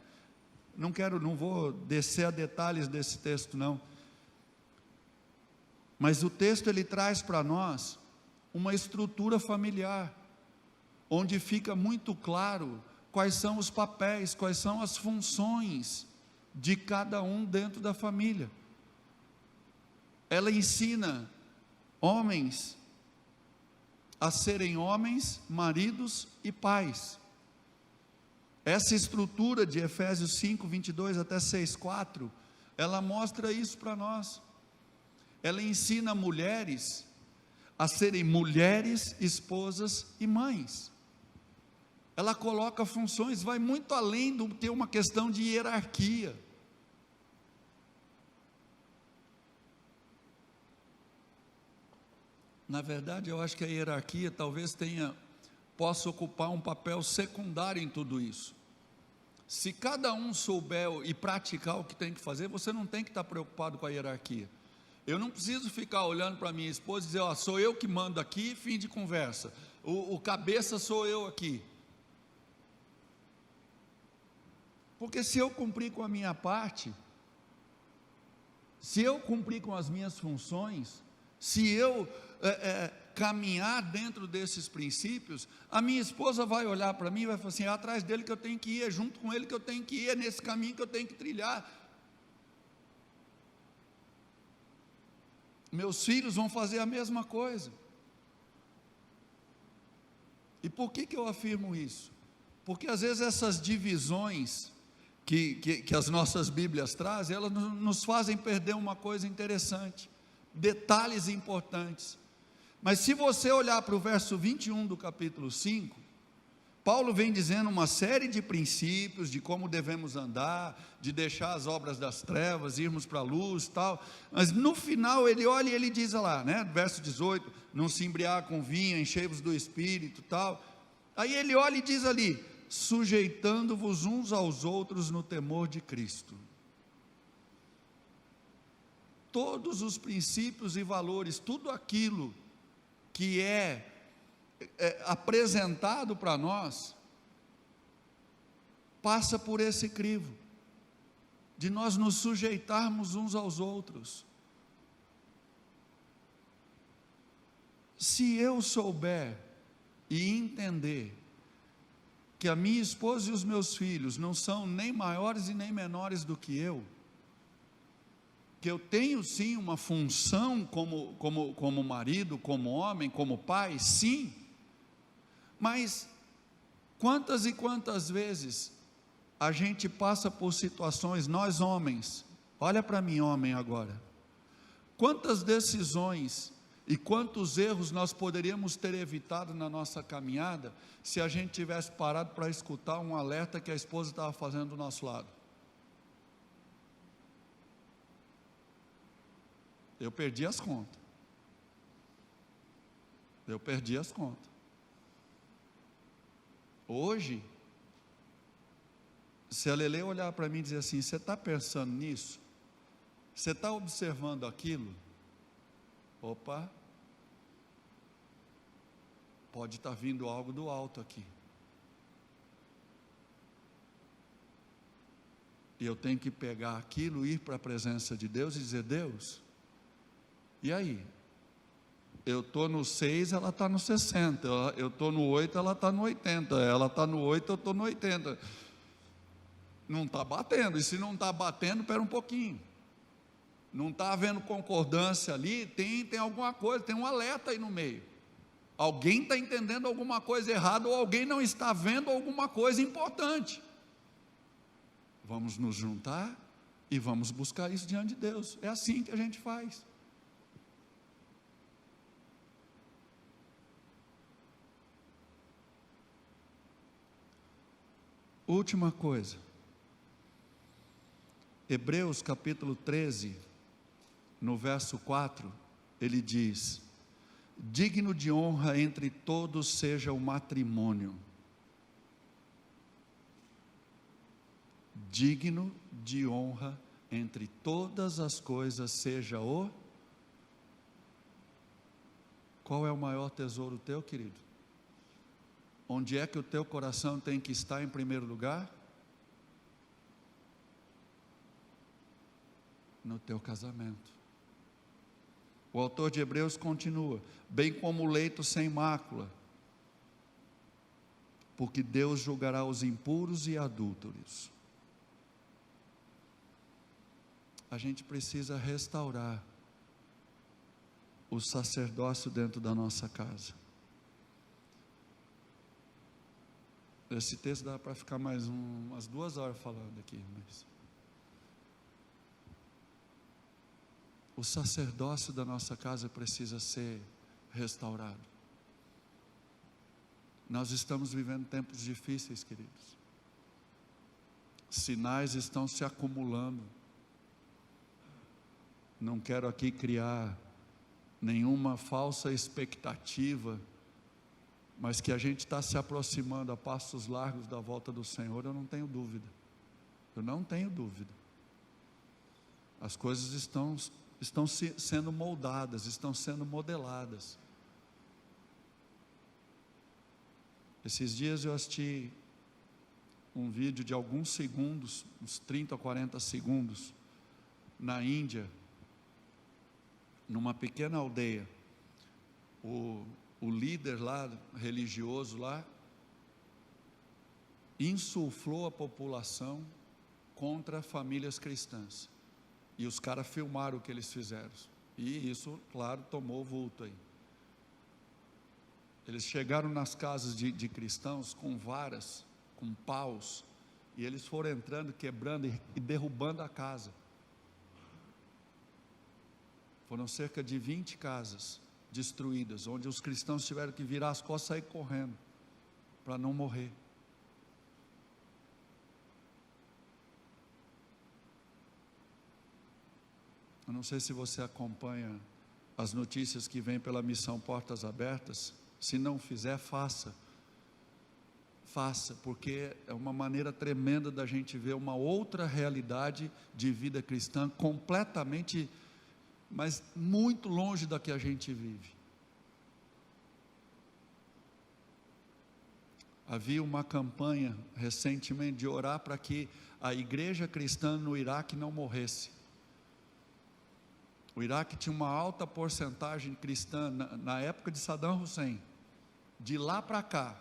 Não vou descer a detalhes desse texto não, mas o texto ele traz para nós uma estrutura familiar, onde fica muito claro quais são os papéis, quais são as funções de cada um dentro da família. Ela ensina homens a serem homens, maridos e pais. Essa estrutura de Efésios 5, 22 até 6, 4, ela mostra isso para nós. Ela ensina mulheres a serem mulheres, esposas e mães. Ela coloca funções, vai muito além do ter uma questão de hierarquia. Na verdade, eu acho que a hierarquia talvez possa ocupar um papel secundário em tudo isso. Se cada um souber e praticar o que tem que fazer, você não tem que estar preocupado com a hierarquia. Eu não preciso ficar olhando para minha esposa e dizer, ó, sou eu que mando aqui, fim de conversa. O cabeça sou eu aqui. Porque se eu cumprir com a minha parte, se eu cumprir com as minhas funções, se eu caminhar dentro desses princípios, a minha esposa vai olhar para mim e vai falar assim, é atrás dele que eu tenho que ir, é junto com ele que eu tenho que ir, é nesse caminho que eu tenho que trilhar. Meus filhos vão fazer a mesma coisa. E por que eu afirmo isso? Porque às vezes essas divisões que as nossas Bíblias trazem, elas nos fazem perder uma coisa interessante, detalhes importantes. Mas se você olhar para o verso 21 do capítulo 5, Paulo vem dizendo uma série de princípios de como devemos andar, de deixar as obras das trevas, irmos para a luz, tal. Mas no final ele olha e ele diz lá, né, verso 18, não se embriagar com vinho, enchei-vos do Espírito, tal. Aí ele olha e diz ali, sujeitando-vos uns aos outros no temor de Cristo. Todos os princípios e valores, tudo aquilo que é apresentado para nós, passa por esse crivo, de nós nos sujeitarmos uns aos outros. Se eu souber e entender que a minha esposa e os meus filhos não são nem maiores e nem menores do que eu, que eu tenho sim uma função como marido, como homem, como pai, sim, mas quantas e quantas vezes a gente passa por situações, nós homens, olha para mim homem agora, quantas decisões e quantos erros nós poderíamos ter evitado na nossa caminhada, se a gente tivesse parado para escutar um alerta que a esposa estava fazendo do nosso lado. Eu perdi as contas. Hoje, se a Lele olhar para mim e dizer assim, você está pensando nisso? Você está observando aquilo? Opa, pode estar vindo algo do alto aqui. E eu tenho que pegar aquilo, ir para a presença de Deus e dizer, Deus, e aí? Eu estou no 6, ela está no 60, eu estou no 8, ela está no 80, ela está no 8, eu estou no 80, não está batendo, e se não está batendo, espera um pouquinho, não está havendo concordância ali, tem alguma coisa, tem um alerta aí no meio, alguém está entendendo alguma coisa errada, ou alguém não está vendo alguma coisa importante, vamos nos juntar, e vamos buscar isso diante de Deus, é assim que a gente faz. Última coisa, Hebreus capítulo 13, no verso 4, ele diz, digno de honra entre todos seja o matrimônio, digno de honra entre todas as coisas seja o, qual é o maior tesouro teu, querido? Onde é que o teu coração tem que estar em primeiro lugar? No teu casamento. O autor de Hebreus continua, bem como o leito sem mácula, porque Deus julgará os impuros e adúlteros. A gente precisa restaurar o sacerdócio dentro da nossa casa. Esse texto dá para ficar mais umas 2 horas falando aqui, mas o sacerdócio da nossa casa precisa ser restaurado. Nós estamos vivendo tempos difíceis, queridos. Sinais estão se acumulando. Não quero aqui criar nenhuma falsa expectativa, mas que a gente está se aproximando a passos largos da volta do Senhor, eu não tenho dúvida. As coisas estão sendo moldadas, estão sendo modeladas. Esses dias eu assisti um vídeo de alguns segundos, uns 30 ou 40 segundos, na Índia, numa pequena aldeia. O líder lá, religioso lá, insuflou a população contra famílias cristãs, e os caras filmaram o que eles fizeram, e isso, claro, tomou vulto aí. Eles chegaram nas casas de cristãos com varas, com paus, e eles foram entrando, quebrando e derrubando a casa. Foram cerca de 20 casas destruídas, onde os cristãos tiveram que virar as costas e sair correndo, para não morrer. Eu não sei se você acompanha as notícias que vêm pela missão Portas Abertas. Se não fizer, faça, porque é uma maneira tremenda da gente ver uma outra realidade de vida cristã, completamente, mas muito longe da que a gente vive. Havia uma campanha recentemente de orar para que a igreja cristã no Iraque não morresse. O Iraque tinha uma alta porcentagem cristã na época de Saddam Hussein. De lá para cá,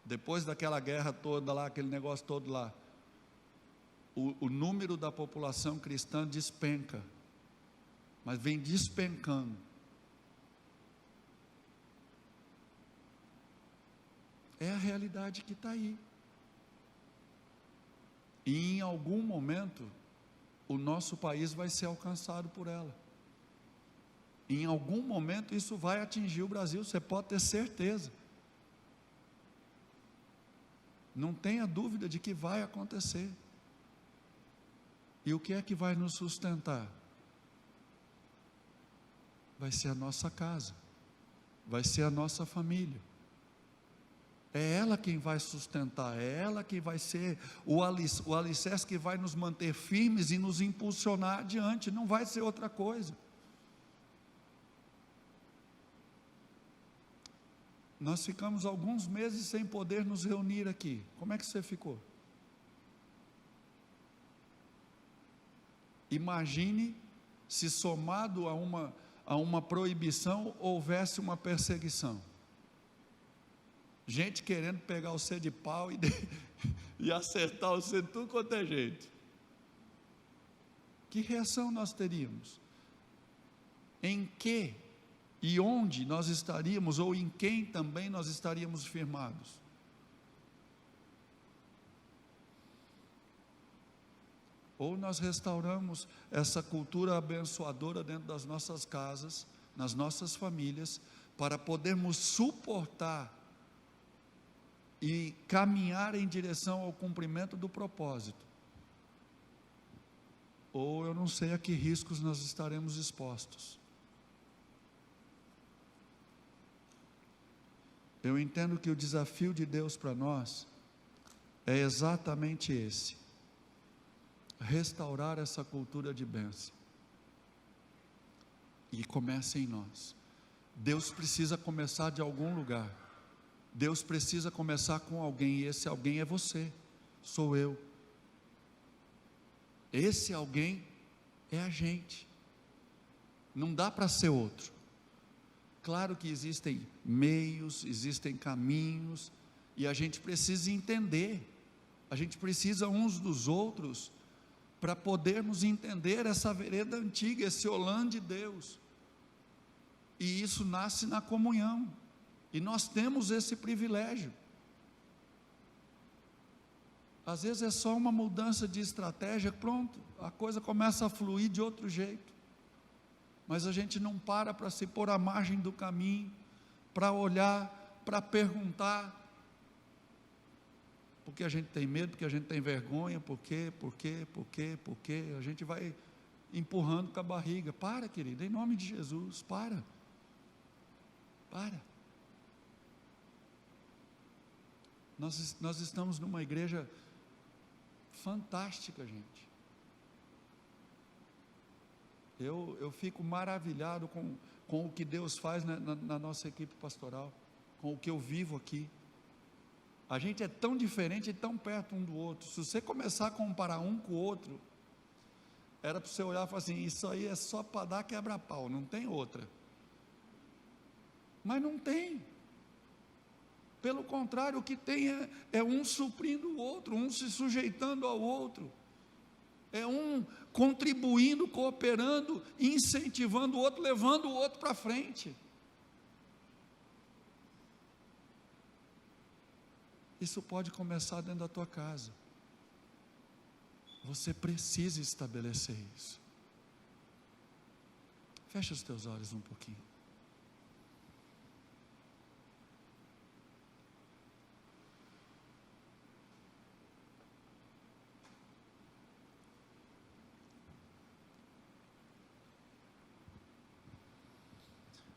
depois daquela guerra toda lá, aquele negócio todo lá, o número da população cristã despenca, mas vem despencando. É a realidade que está aí. E em algum momento, o nosso país vai ser alcançado por ela. Em algum momento isso vai atingir o Brasil, você pode ter certeza. Não tenha dúvida de que vai acontecer. E o que é que vai nos sustentar? Vai ser a nossa casa, vai ser a nossa família. É ela quem vai sustentar, é ela que vai ser o alicerce que vai nos manter firmes e nos impulsionar adiante, não vai ser outra coisa. Nós ficamos alguns meses sem poder nos reunir aqui. Como é que você ficou? Imagine se somado a uma proibição houvesse uma perseguição. Gente querendo pegar você de pau e acertar você de tudo quanto é jeito. Que reação nós teríamos? Em que e onde nós estaríamos, ou em quem também nós estaríamos firmados? Ou nós restauramos essa cultura abençoadora dentro das nossas casas, nas nossas famílias, para podermos suportar e caminhar em direção ao cumprimento do propósito. Ou eu não sei a que riscos nós estaremos expostos. Eu entendo que o desafio de Deus para nós é exatamente esse: restaurar essa cultura de bênção. E começa em nós. Deus precisa começar de algum lugar. Deus precisa começar com alguém, e esse alguém é você, sou eu. Esse alguém é a gente. Não dá para ser outro. Claro que existem meios, existem caminhos, e a gente precisa entender, a gente precisa uns dos outros, para podermos entender essa vereda antiga, esse olã de Deus, e isso nasce na comunhão, e nós temos esse privilégio. Às vezes é só uma mudança de estratégia, pronto, a coisa começa a fluir de outro jeito. Mas a gente não para se pôr à margem do caminho, para olhar, para perguntar, porque a gente tem medo, porque a gente tem vergonha, por quê, a gente vai empurrando com a barriga. Para, querido, em nome de Jesus, para. Nós estamos numa igreja fantástica, gente. Eu fico maravilhado com o que Deus faz na nossa equipe pastoral, com o que eu vivo aqui. A gente é tão diferente e tão perto um do outro. Se você começar a comparar um com o outro, era para você olhar e falar assim: isso aí é só para dar quebra-pau, não tem outra. Mas não tem. Pelo contrário, o que tem é um suprindo o outro, um se sujeitando ao outro. É um contribuindo, cooperando, incentivando o outro, levando o outro para frente. Isso pode começar dentro da tua casa. Você precisa estabelecer isso. Fecha os teus olhos um pouquinho.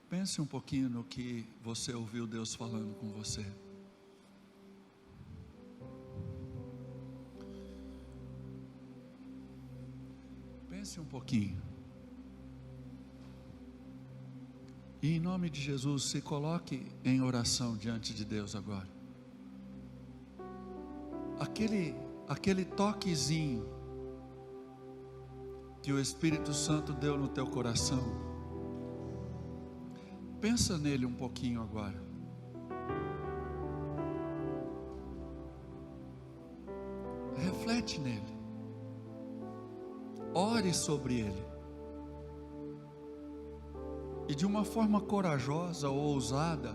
Pense um pouquinho no que você ouviu Deus falando com você. Pense um pouquinho. E em nome de Jesus, se coloque em oração diante de Deus agora. Aquele toquezinho que o Espírito Santo deu no teu coração, pensa nele um pouquinho agora. Reflete nele. Ore sobre ele. E de uma forma corajosa ou ousada,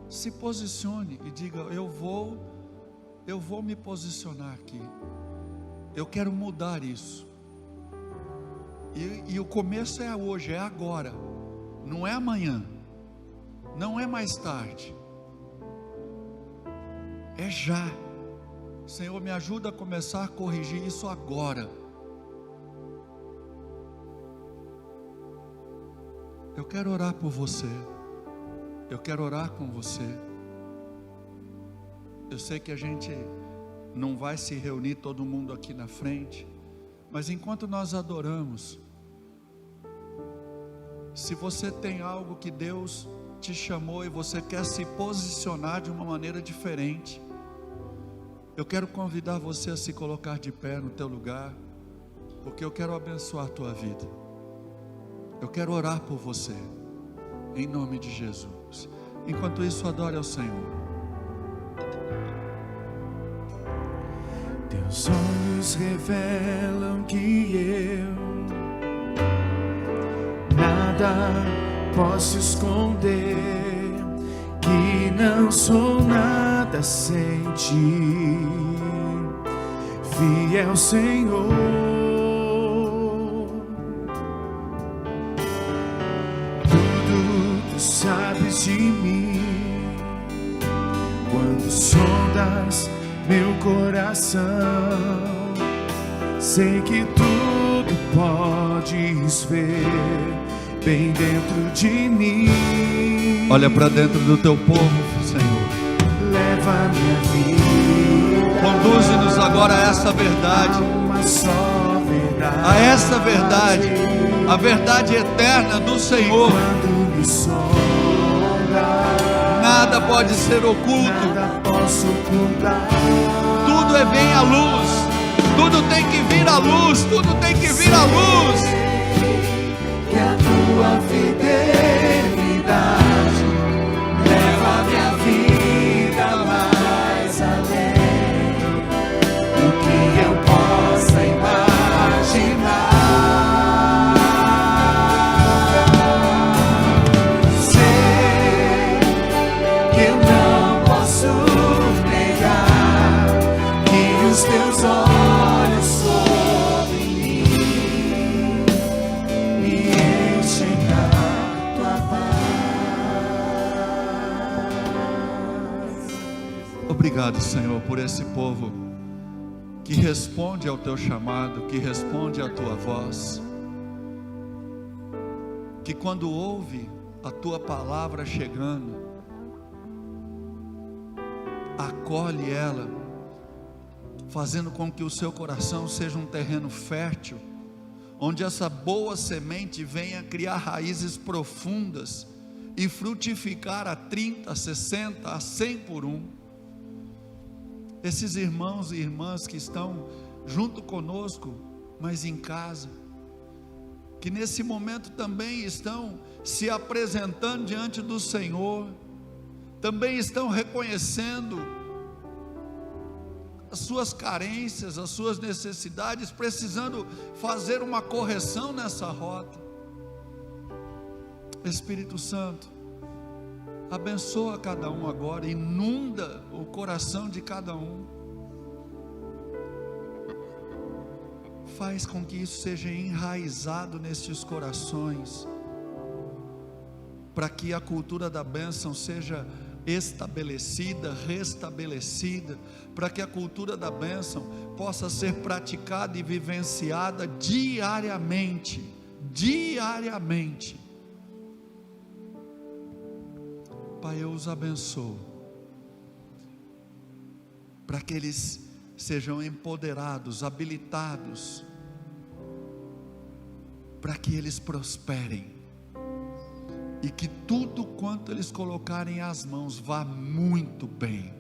se posicione e diga: eu vou me posicionar aqui. Eu quero mudar isso. E o começo é hoje, é agora. Não é amanhã. Não é mais tarde. É já. Senhor, me ajuda a começar a corrigir isso agora. Eu quero orar por você. Eu quero orar com você. Eu sei que a gente não vai se reunir todo mundo aqui na frente, mas enquanto nós adoramos, se você tem algo que Deus te chamou e você quer se posicionar de uma maneira diferente, eu quero convidar você a se colocar de pé no teu lugar, porque eu quero abençoar a tua vida. Eu quero orar por você, em nome de Jesus. Enquanto isso, adore ao Senhor. Teus olhos revelam que eu nada posso esconder, que não sou nada sem ti, fiel Senhor. Tudo tu sabes de mim, quando sondas meu coração, sei que tudo podes ver bem dentro de mim. Olha para dentro do teu povo, Senhor. Leva minha vida, conduze-nos agora a essa verdade, uma só verdade, a essa verdade, a verdade eterna do Senhor. Quando me sonda, nada pode ser oculto, nada posso ocultar. Tudo vem à luz, tudo tem que vir à luz, tudo tem que vir à luz. Que a tua fidelidade leva a minha vida mais além do que eu possa imaginar. Sei que eu não posso negar que os teus olhos sobre mim me enchem da tua paz. Obrigado, Senhor, por esse povo que responde ao teu chamado, que responde à tua voz, que quando ouve a tua palavra chegando, acolhe ela, fazendo com que o seu coração seja um terreno fértil, onde essa boa semente venha criar raízes profundas e frutificar a 30, a 60, a 100 por um. Esses irmãos e irmãs que estão junto conosco, mas em casa, que nesse momento também estão se apresentando diante do Senhor, também estão reconhecendo as suas carências, as suas necessidades, precisando fazer uma correção nessa rota. Espírito Santo, abençoa cada um agora, inunda o coração de cada um, faz com que isso seja enraizado nestes corações, para que a cultura da bênção seja estabelecida, restabelecida, para que a cultura da bênção possa ser praticada e vivenciada diariamente, Pai, eu os abençoo, para que eles sejam empoderados, habilitados, para que eles prosperem, e que tudo quanto eles colocarem as mãos vá muito bem,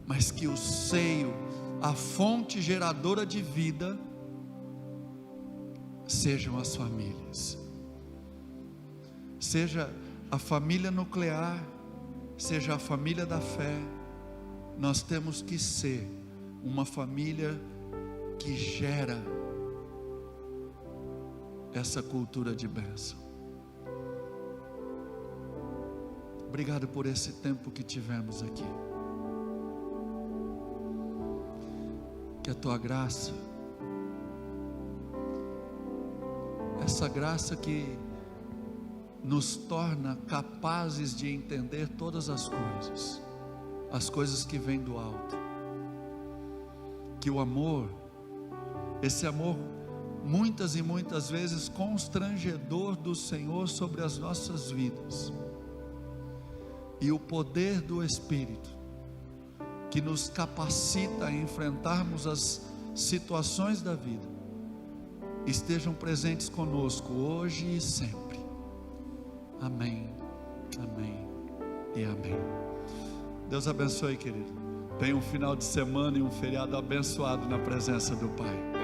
mas que o seio, a fonte geradora de vida, sejam as famílias, seja a família nuclear, seja a família da fé. Nós temos que ser uma família que gera essa cultura de bênção. Obrigado por esse tempo que tivemos aqui. Que a tua graça, essa graça que nos torna capazes de entender todas as coisas que vêm do alto, que o amor, esse amor muitas e muitas vezes constrangedor do Senhor sobre as nossas vidas, e o poder do Espírito, que nos capacita a enfrentarmos as situações da vida, estejam presentes conosco hoje e sempre. Amém, amém e amém. Deus abençoe, querido. Tenha um final de semana e um feriado abençoado na presença do Pai.